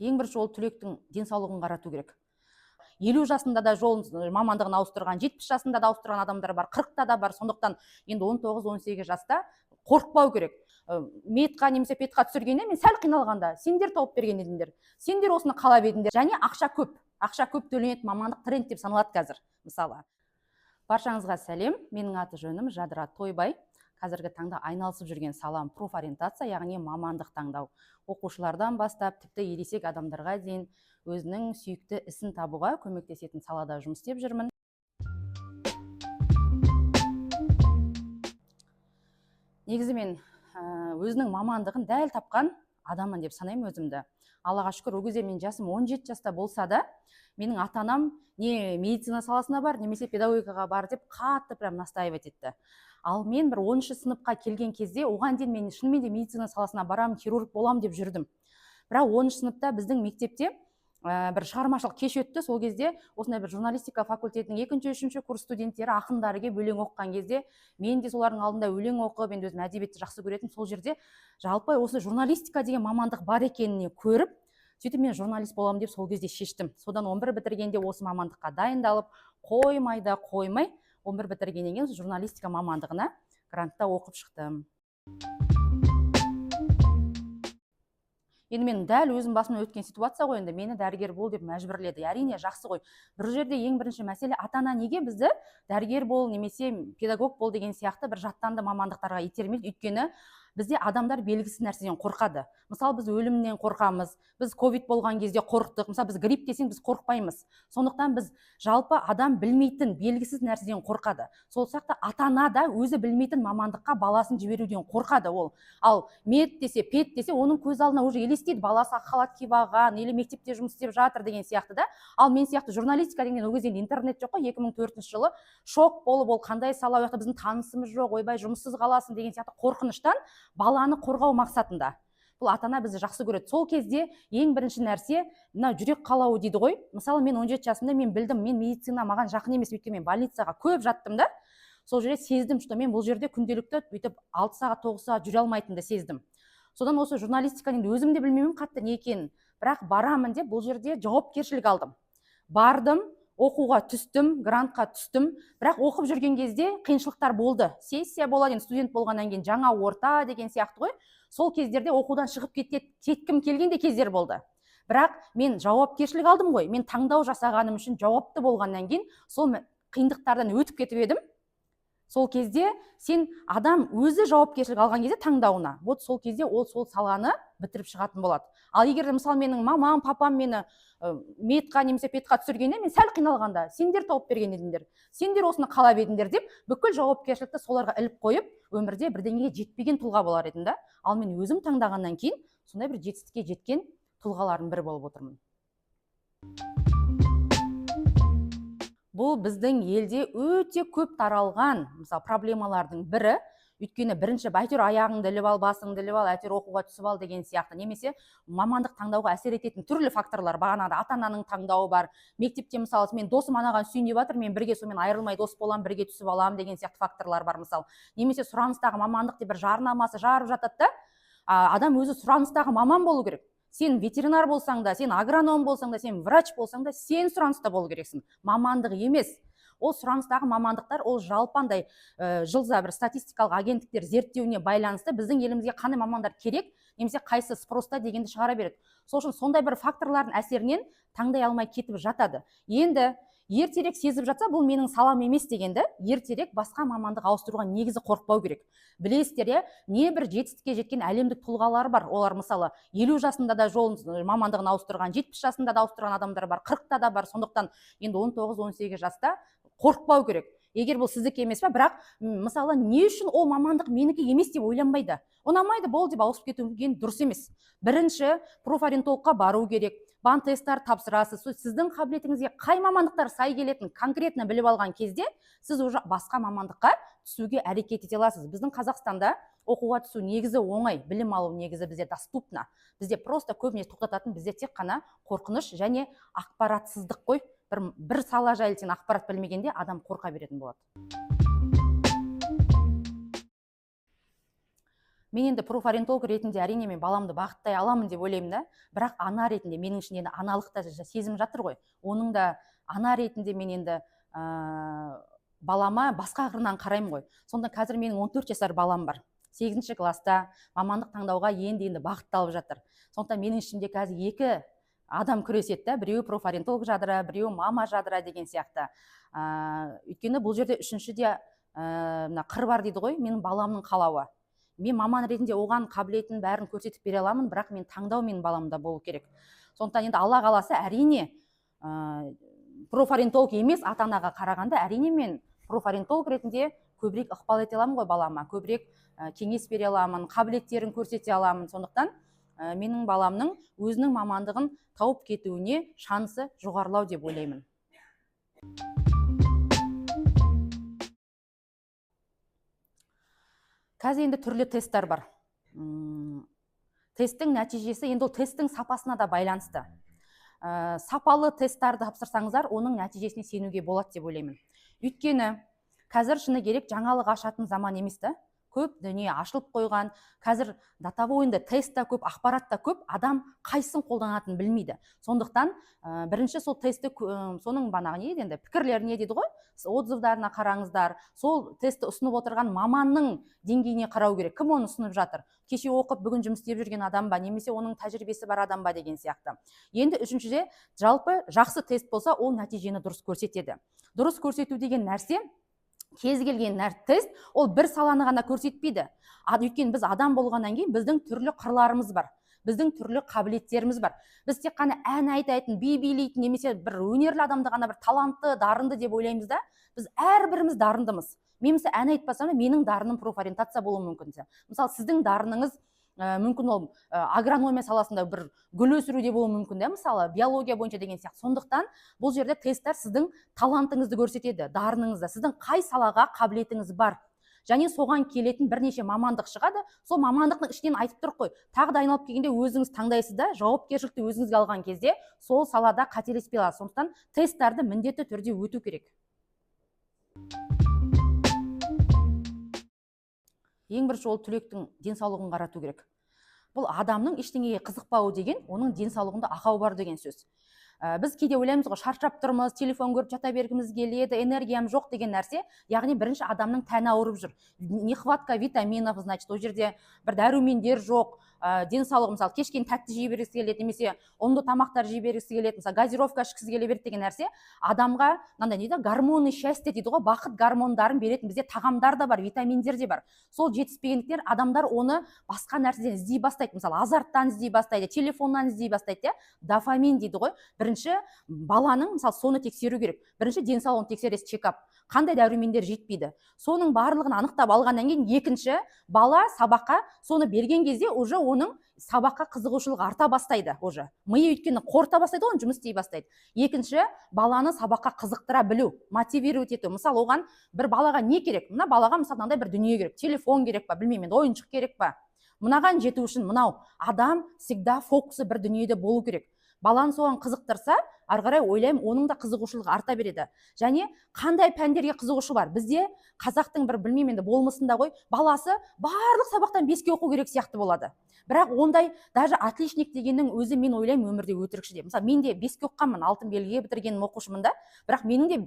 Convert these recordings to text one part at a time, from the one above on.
ең бірінші ол түлектің денсаулығын қарату керек. 50 жасында да жолын мамандығын ауыстырған, 70 жасында да ауыстырған адамдар бар, 40-та да бар. Сондықтан енді 19-18 жаста қорықпау керек. Медқа немесе педқа түсіргенде мен сәл қиналғанда, сендер тауып берген едіңдер, сендер осыны қалап едіңдер. Және ақша көп төленетін мамандық тренд деп саналады қазір. Мысалы, баршаңызға сәлем, менің аты жөнім Жадыра Тойбай. Қазіргі таңда айналысып жүрген салам профориентация, яғни мамандық таңдау. Оқушылардан бастап, тіпті ересек адамдарға дейін өзінің сүйікті ісін табуға көмектесетін салада жұмыс істеп жүрмін. Негізі мен өзінің мамандығын дәл тапқан адаммын деп санаймын өзімді. Аллаға шүкір, ол кезде мен жасым 17 жаста болса да, менің ата-анам не медицина саласына бар, немесе педагогикаға бар деп қатты прям настаивать етті. Ал мен бір 10-шы сыныпқа келген кезде, оған дейін мен шынымен де медицина саласына барам, хирург болам деп жүрдім. Бірақ 10-шы сыныпта біздің мектепте бір шығармашылық кеш өтті. Сол кезде осындай бір журналистика факультетінің 2-3 курс студенттері ақындары келіп өлең оқыған кезде, мен де солардың алдында өлең оқып, мен өзім әдебиетті жақсы көретін. Сол жерде жалпы осы журналистика деген мамандық бар екеніне көріп, сөйтіп мен журналист боламын деп сол кезде шештім. Содан 11 бітіргенде осы мамандыққа дайындалып, қоймай 11 бітіргеннен кейін журналистика мамандығына грантта оқып шықтым. Енді мен дәл өзім басымнан өткен ситуация ғой, енді мені дәрігер бол деп мәжбүрледі. Әрине жақсы ғой. Бір жерде ең бірінші мәселе, ата-ана неге бізді дәрігер бол немесе педагог бол деген сияқты бір жаттанды мамандықтарға итермейді? Өйткені бізде адамдар белгісіз нәрседен қорқады. Мысалы, біз өлімнен қорқамыз, біз ковид болған кезде қорықтық, мысалы, біз грипп десең біз қорықпаймыз. Сондықтан біз жалпы адам білмейтін белгісіз нәрседен қорқады. Сол сияқты ата-ана да өзі білмейтін мамандыққа баласын жіберуден қорқады ол. Ал мед десе, пед десе, оның көз алдына уже елестейді, баласы ақ халат киіп алған, или мектепте жұмыс істеп жатыр деген сияқты да. Ал мен сияқты журналистика деген ол кезде интернет жоқ қой, 2004 жылы шок болып, ол қандай сала, ол біздің танысымыз жоқ, ойбай жұмыссыз қаласың деген сияқты қорқыныштан баланы қорғау мақсатында. Бұл ата-ана бізді жақсы көреді. Сол кезде ең бірінші нәрсе, мына жүрек қалауы дейді ғой. Мысалы, мен 17 жасымда мен білдім, мен медицина маған жақын емес, өйткені мен больницаға көп жаттым да. Сол жерде сездім, что мен бұл жерде күнделікті өйтіп 6 сағат, 9 сағат жүре алмайтынды сездім. Содан осы журналистиканың өзім де білмеймін қатты не екенін, бірақ барамын деп бұл жерде жауапкершілік алдым. Бардым, оқуға түстім, грантқа түстім, бірақ оқып жүрген кезде қиыншылықтар болды. Сессия болады, енді студент болғаннан кейін жаңа орта деген сияқты ғой. Сол кездерде оқудан шығып кеткім келген де кездер болды. Бірақ мен жауапкершілік алдым ғой. Мен таңдау жасағаным үшін жауапты болғаннан кейін сол қиындықтардан өтіп кетіп едім. Сол кезде сен адам өзі жауапкершілік алған кезде таңдауына, вот сол кезде ол сол саланы бітіріп шығатын болады. Ал егер де мысалы менің мамам, папам мені медқа немесе педқа түсіргенде, мен сәл қиналғанда, сендер тауып берген едіңдер, сендер осыны қалап едіңдер деп, бүкіл жауапкершілікті соларға іліп қойып, өмірде бірдеңеге жетпеген тұлға болар едім да. Ал мен өзім таңдағаннан кейін сондай бір жетістікке жеткен тұлғалардың бірі болып отырмын. Бұл біздің елде өте көп таралған, мысалы, проблемалардың бірі. Өйткені бірінші әйтеуір аяғыңды іліп ал, басыңды іліп ал, әйтеуір оқуға түсіп ал деген сияқты, немесе мамандық таңдауға әсер ететін түрлі факторлар. Бағанағыда ата-ананың таңдауы бар. Мектепте мысалы, мен досым анаған сүйініп жатыр, мен бірге сонымен айырылмай дос болам, бірге түсіп алам деген сияқты факторлар бар мысалы. Немесе сұраныстағы мамандық деп бір жарнамасы жарып жатады да, адам өзі сұраныстағы маман болу керек. Сен ветеринар болсаң да, сен агроном болсаң да, сен врач болсаң да, сен сұраныста болу керексің. Мамандық емес. Ол сұраныстағы мамандықтар, ол жалпандай жылда бір статистикалық агенттіктер зерттеуіне байланысты біздің елімізге қандай мамандар керек, немесе қайсы спроста дегенді шығара береді. Сол үшін сондай бір факторлардың әсерінен таңдай алмай кетіп жатады. Енді ертерек сезіп жатса, бұл менің салам емес дегенді, ертерек басқа мамандық ауыстыруға негізі қорықпау керек. Білесіздер, не бір жетістікке жеткен әлемдік тұлғалар бар. Олар мысалы 50 жасында да жолын мамандығын ауыстырған, 70 жасында да ауыстырған адамдар бар, 40-та да бар. Сондықтан енді 19-18 жаста қорықпау керек. Егер бұл сіздікі емес пе, бірақ мысалы не үшін ол мамандық менікі емес деп ойланбайды. Ұнамайды бол деп ауысып кетуге дұрыс емес. Бірінші профориентологқа бару керек. Бан-тесттер тапсырасыз. Сіздің қабілетіңізге қай мамандықтар сай келетін конкретно біліп алған кезде, сіз уже басқа мамандыққа түсуге әрекет ете аласыз. Біздің Қазақстанда оқуға түсу негізі оңай, білім алу негізі бізде доступна. Бізде просто көбіне тоқтататын бізде тек қана қорқыныш және ақпаратсыздық қой. Бір сала жайлы сен ақпарат білмегенде адам қорқа беретін болады. Мен енді профориентолог ретінде әрине мен баламды бағыттай аламын деп ойлаймын да, бірақ ана ретінде менің ішінде аналық та сезім жатыр ғой. Оның да ана ретінде мен енді балама басқа қырынан қараймын ғой. Сонда қазір менің 14 жасар балам бар. 8-ші класста мамандық таңдауға енді бағытталып жатыр. Сондықтан менің ішімде қазір екі адам күреседі да, біреуі профориентолог жадыра, біреуі мама жадыра деген сияқты. Өйткені бұл жерде үшінші де қыр бар дейді ғой, менің баламның қалауы. Мен маман ретінде оған қабілетін бәрін көрсетіп бере аламын, бірақ мен таңдау менің баламда болу керек. Сондықтан енді Алла қаласа, әрине профориентолог емес ата-анаға қарағанда, әрине мен профориентолог ретінде көбірек ықпал ете аламын ғой балама, көбірек кеңес бере аламын, қабілеттерін көрсете аламын. Сондықтан менің баламның өзінің мамандығын тауып кетуіне шансы жоғарылау деп ойлаймын. Қазір енді түрлі тесттер бар. Тесттің нәтижесі енді ол тесттің сапасына да байланысты. Сапалы тесттарды тапсырсаңыздар, оның нәтижесіне сенуге болады деп ойлаймын. Өйткені қазір шыны керек жаңалық ашатын заман емес та. Көп дүние ашылып қойған. Қазір датабы ойында тестта көп, ақпаратта көп, адам қайсысын қолданатынын білмейді. Сондықтан бірінші сол тестті соның банағы енді пікірлеріне дейді ғой, отзывдарына қараңыздар. Сол тестті ұсынып отырған маманның деңгейіне қарау керек. Кім оны ұсынып жатыр? Кеше оқып, бүгін жұмыс істеп жүрген адам ба, немесе оның тәжірибесі бар адам ба деген сияқты. Енді үшіншіде, жалпы жақсы тест болса, ол нәтижені дұрыс көрсетеді. Дұрыс көрсету деген нәрсе, кез келген тест ол бір саланы ғана көрсетпейді. Өйткені біз адам болғаннан кейін біздің түрлі қырларымыз бар, біздің түрлі қабілеттеріміз бар. Біз тек қана ән айтатын, би билейтін, немесе бір өнерлі адамды ғана бір талантты, дарынды деп ойлаймыз да. Біз әрбіріміз дарындымыз. Мен мысалы ән айтпасам, менің дарыным профориентация болуы мүмкін. Мысалы сіздің дарыныңыз мүмкін ол агрономия саласында бір гүл өсіруде болуы мүмкін, мысалы биология бойынша деген сияқты. Сондықтан бұл жерде тесттер сіздің талантыңызды көрсетеді, дарыныңызды, сіздің қай салаға қабілетіңіз бар. Және соған келетін бірнеше мамандық шығады. Сол мамандықтың ішінен айтып тұр қой. Тағы да айналып келгенде өзіңіз таңдайсыз да, жауапкершілікті өзіңізге алған кезде сол салада қателеспей аласыз. Сондықтан тесттарды міндетті түрде өту керек. Ең бірінші ол түлектің денсаулығын қарату керек. Бұл адамның ештеңеге қызықпауы деген, оның денсаулығында ақау бар деген сөз. Біз кейде ойлаймыз ғой, шаршап тұрмыз, телефон көріп жата бергіміз келеді, энергиям жоқ деген нәрсе, яғни бірінші адамның тәні ауырып жүр. Нехватка витаминов, значит, ол жерде бір дәрумендер жоқ, денсаулығы, мысалы, кешкен тәтті жей бергісі келеді, немесе ұнды тамақтар жей бергісі келеді, мысалы, газировка ішкісі келе береді деген нәрсе, адамға мынандай дейді, гормоны счастья дейді ғой, бақыт гормондарын беретін бізде тағамдар да бар, витаминдер де бар. Сол жетіспегендіктен адамдар оны басқа нәрседен іздей бастайды, мысалы, азарттан іздей бастайды, телефоннан іздей бастайды, дофамин дейді ғой. Бірінші баланың, мысалы, соны тексеру керек. Бірінші денсаулығын тексересіз, чекап. Қандай дәрумендер жетпейді. Соның барлығын анықтап алғаннан кейін, екінші бала сабаққа соны берген кезде уже оның сабаққа қызығушылығы арта бастайды уже. Миы өйткені қорыта бастайды, оны жұмыс істей бастайды. Екінші, баланы сабаққа қызықтыра білу, мотивировать ету. Мысалы, оған бір балаға не керек? Мына балаға мысалы мынандай бір дүние керек, телефон керек па, білмеймін, ойыншық керек па? Мынаған жету үшін мынау адам всегда фокусы бір дүниеде болу керек. Баланы соған қызықтырса, ары қарай ойлаймын, оның да қызығушылығы арта береді. Және қандай пәндерге қызығушы бар? Бізде қазақтың бір білмеймін енді болмысында ғой, баласы барлық сабақтан 5-ке оқу керек сияқты болады. Бірақ ондай даже отличник дегеннің өзі мен ойлаймын өмірде өтірікші деп. Мысалы, мен де 5-ке оқығанмын, алтын белгіге бітірген оқушымын да, бірақ менің де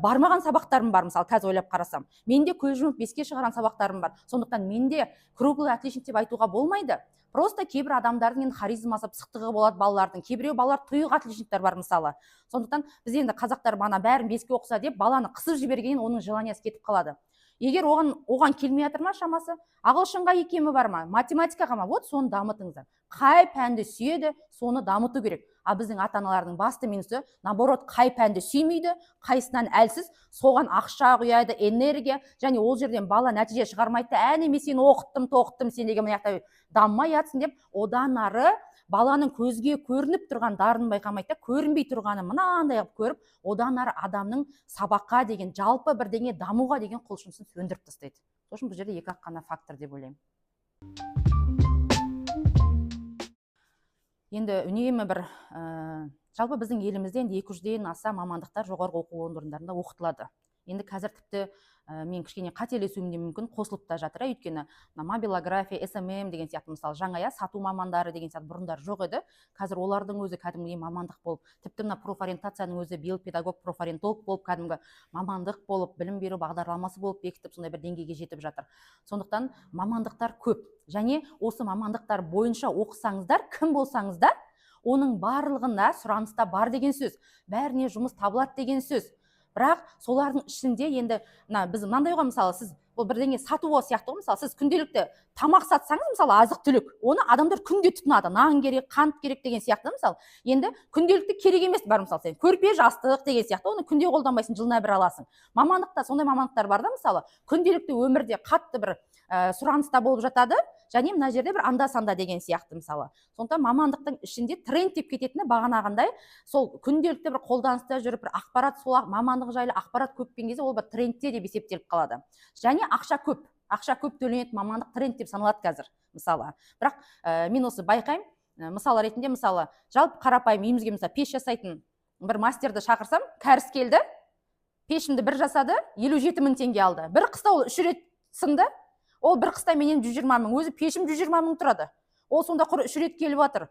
бармаған сабақтарым бар, мысалы, қазір ойлап қарасам. Мен де көз жұмып 5-ке шығарған сабақтарым бар. Сондықтан мен де круглый отличник деп айтуға болмайды. Просто кейбір адамдардың харизмасы, пысықтығы болады балалардың. Кейбіреу балалар тұйық отличниктер бар мысалы. Сондықтан біз енді қазақтар бана бәрін 5-ке оқыса деп баланы қысып жібергеннен оның желаниясы кетіп қалады. Егер оған келмей жатыр ма шамасы, ағылшынға икемі бар ма, математикаға ма, вот соны дамытыңыздар. Қай пәнді сүйеді, соны дамыту керек. Біздің ата-аналардың басты минусы, наоборот, қай пәнді сүймейді, қайсынан әлсіз, соған ақша құяды, энергия, және ол жерден бала нәтиже шығармайды, әне мен сені оқыттым, сен деген мына дамымай жатсың деп, одан ары баланың көзге көрініп тұрған дарын байқамайды, көрінбей тұрғаны мынандай көріп, одан ары адамның сабаққа деген, жалпы бірдеңе дамуға деген құлшынысын сөндіріп тастайды. Сосын бұл жерде екі-ақ қана фактор деп ойлаймын. Енді үнемі бір жалпы біздің елімізде 200-ден аса мамандықтар жоғарғы оқу орындарында оқытылады. Енді қазір тіпті мен кішкене қателесуім де мүмкін, қосылып та жатыр, өйткені мобилография, SMM деген сияқты мысалы жаңа сату мамандары деген сияқты бұрындар жоқ еді. Қазір олардың өзі кәдімгідей мамандық болып, тіпті мына профориентацияның өзі биыл педагог профориентолог болып, кәдімгі мамандық болып, білім беру бағдарламасы болып бекітіп, сондай бір деңгейге жетіп жатыр. Сондықтан мамандықтар көп, және осы мамандықтар бойынша оқысаңыздар, кім болсаңыз да, оның барлығында сұраныста бар деген сөз, бәріне жұмыс табылады деген сөз. Бірақ солардың ішінде енді біз мынандай ғой, мысалы сіз бұл бірдеңе сату сияқты ғой, мысалы сіз күнделікті тамақ сатсаңыз, мысалы азық түлік, оны адамдар күнде тұтынады, нан керек, қант керек деген сияқты. Мысалы енді күнделікті керек емес, бар мысалы сен көрпе жастық деген сияқты, оны күнде қолданбайсың, жылына бір аласың. Мамандықта сондай мамандықтар бар да, мысалы күнделікті өмірде қатты бір сұраныста болып жатады, және мына жерде бір анда-санда деген сияқты. Мысалы сондықтан мамандықтың ішінде тренд деп кететіні бағанағындай сол күнделікті бір қолданыста жүріп, бір ақпарат, сол мамандық жайлы ақпарат көппен кезде ол бір трендте деп есептеліп қалады. Және ақша көп төленетін мамандық тренд деп саналады қазір, мысалы. Бірақ мен осы байқаймын, мысалы ретінде, мысалы жалпы қарапайым үйімізге мысалы пеш жасайтын бір мастерді шақырсам, кәріс келді, пешімді бір жасады, 57 000 теңге алды. Бір қыста ол 3 рет сынды, ол бір қыста менен 120 000, өзі пешім 120 000 тұрады. Ол сонда құр 3 рет келіп жатыр.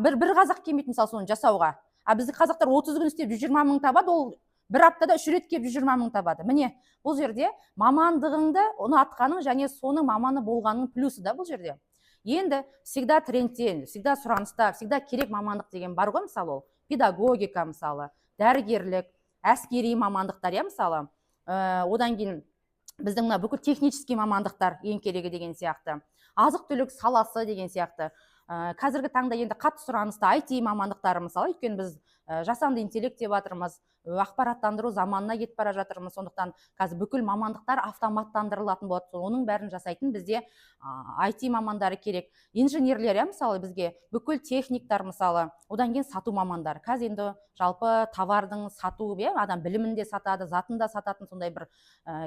Бір қазақ келмейді мысалы соны жасауға. Бізді қазақтар 30 күн істеп 120 000 табады, ол бір аптада 3 рет келіп 120 000 табады. Міне, бұл жерде мамандығыңды ұнатқаның және соның маманы болғанның плюсы да бұл жерде. Енді всегда трендте, всегда сұраныста, всегда керек мамандық деген бар ғой, мысалы ол педагогика, мысалы дәрігерлік, әскери мамандықтар, мысалы одан кейін біздің бүкіл технический мамандықтар ең керегі деген сияқты, азық түлік саласы деген сияқты. Қазіргі таңда енді қатты сұранысты IT мамандықтары, мысалы, өйткені біз жасанды интеллект деп жатырмыз, ақпараттандыру заманына кетіп бара жатырмыз. Сондықтан қазір бүкіл мамандықтар автоматтандырылатын болады. Оның бәрін жасайтын бізде IT мамандары керек. Инженерлер, мысалы бізге бүкіл техниктар, мысалы, одан кейін сату мамандары. Қазір енді жалпы товардың сату, адам білімін де сатады, затын да сататын сондай бір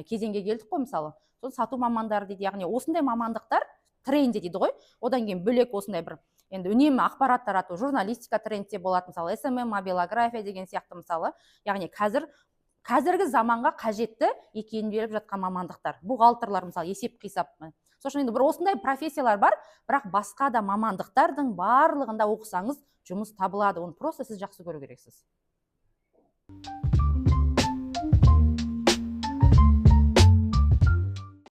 кезеңге келдік қой, мысалы. Сол сату мамандары дейді, яғни осындай мамандықтар тренде дейді ғой. Одан кейін бөлек осындай бір енді үнемі ақпарат тарату, журналистика трендте болады, мысалы SMM, мобилография деген сияқты, мысалы. Яғни қазіргі заманға қажетті екенін беріп жатқан мамандықтар. Бухгалтерлар, мысалы, есеп қисап. Сосын енді бір осындай профессиялар бар, бірақ басқа да мамандықтардың барлығында оқысаңыз жұмыс табылады. Оны просто сіз жақсы көру керексіз.